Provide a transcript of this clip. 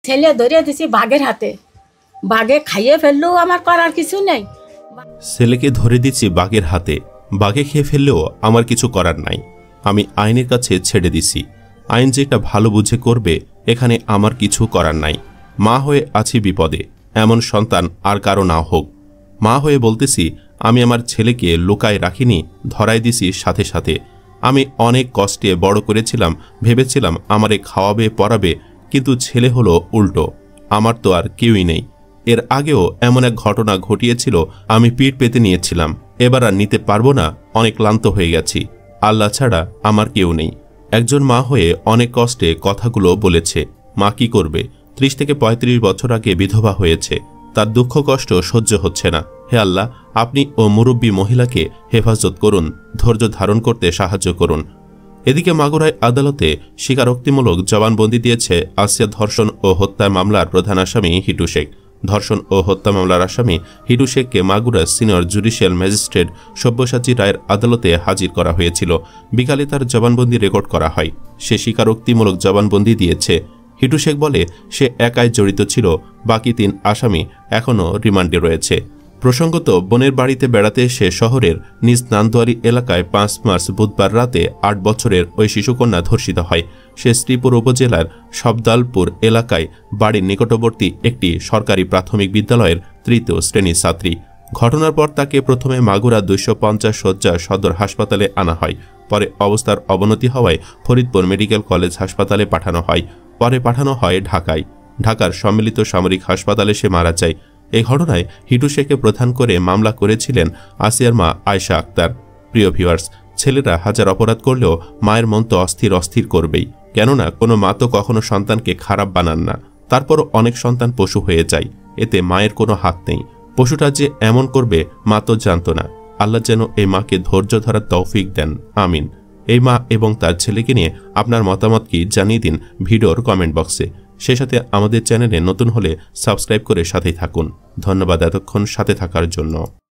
ঠেলে ধরে দিছি বাঘের হাতে, বাঘে খাইয়ে ফেললেও আমার করার কিছু নেই। ছেলেকে ধরে দিচ্ছি বাঘের হাতে, বাঘে খেয়ে ফেললেও আমার কিছু করার নাই। আমি আইনের কাছে ছেড়ে দিছি, আইন যেটা ভালো বুঝে করবে, এখানে আমার কিছু করার নাই। মা হয়ে আছি বিপদে, এমন সন্তান আর কারো না হোক। মা হয়ে বলতেছি, আমি আমার ছেলেকে লুকায় রাখিনি, ধরাই দিছি সাথে সাথে। আমি অনেক কষ্টে বড় করেছিলাম, ভেবেছিলাম আমারে খাওয়াবে পড়াবে, কিন্তু ছেলে হলো উল্টো। আমার তো আর কেউই নেই। এর আগেও এমন এক ঘটনা ঘটিয়েছিল, আমি পিঠ পেতে নিয়েছিলাম। এবার আর নিতে পারবো না, অনেক ক্লান্ত হয়ে গেছি। আল্লাহ ছাড়া আমার কেউ নেই। একজন মা হয়ে অনেক কষ্টে কথাগুলো বলেছে। মা কি করবে? 30 থেকে 35 বছর আগে বিধবা হয়েছে, তার দুঃখ কষ্ট সহ্য হচ্ছে না। হে আল্লাহ, আপনি ও মুরব্বী মহিলাকে হেফাজত করুন, ধৈর্য ধারণ করতে সাহায্য করুন। এদিকে মাগুরায় আদালতে স্বীকারোক্তিমূলক জবানবন্দি দিয়েছে আসিয়া ধর্ষণ ও হত্যা মামলার প্রধান আসামি হিটু শেখ। ধর্ষণ ও হত্যা মামলার আসামি হিটু শেখকে Magura senior judicial magistrate Sabyasachi রায়ের আদালতে হাজির করা হয়েছিল। বিকালে তার জবানবন্দি রেকর্ড করা হয়। সে স্বীকারোক্তিমূলক জবানবন্দি দিয়েছে। হিটু শেখ বলে সে একাই জড়িত ছিল, বাকি 3 আসামি এখনও রিমান্ডে রয়েছে। প্রসঙ্গত, বোনের বাড়িতে বেড়াতে এসে শহরের নিজ নান্দুয়ারি এলাকায় 5 মার্চ বুধবার রাতে 8 বছরের ওই শিশুকন্যা ধর্ষিত হয়। সে শ্রীপুর উপজেলার সবদালপুর এলাকায় বাড়ির নিকটবর্তী একটি সরকারি প্রাথমিক বিদ্যালয়ের 3য় শ্রেণীর ছাত্রী। ঘটনার পর তাকে প্রথমে মাগুরা 250 শয্যা সদর হাসপাতালে আনা হয়। পরে অবস্থার অবনতি হওয়ায় ফরিদপুর মেডিকেল কলেজ হাসপাতালে পাঠানো হয়। পরে পাঠানো হয় ঢাকায়। ঢাকার সম্মিলিত সামরিক হাসপাতালে সে মারা যায়। এই ঘটনায় হিটু শেখকে প্রধান করে মামলা করেছিলেন আসিয়ার মা আয়েশা আক্তার। প্রিয় ভিউয়ার্স, ছেলেরা হাজার অপরাধ করলেও মায়ের মন তো অস্থির অস্থির করবেই, কেননা কোনো মা তো কখনো সন্তানকে খারাপ বানান না। তারপরও অনেক সন্তান পশু হয়ে যায়, এতে মায়ের কোনো হাত নেই। পশুটা যে এমন করবে মা তো জানত না। আল্লাহ যেন এই মাকে ধৈর্য ধরার তৌফিক দেন, আমিন। এই মা এবং তার ছেলেকে নিয়ে আপনার মতামত কি জানিয়ে দিন ভিডিওর কমেন্ট বক্সে। সেই সাথে আমাদের চ্যানেলে নতুন হলে সাবস্ক্রাইব করে সাথেই থাকুন। ধন্যবাদ এতক্ষণ সাথে থাকার জন্য।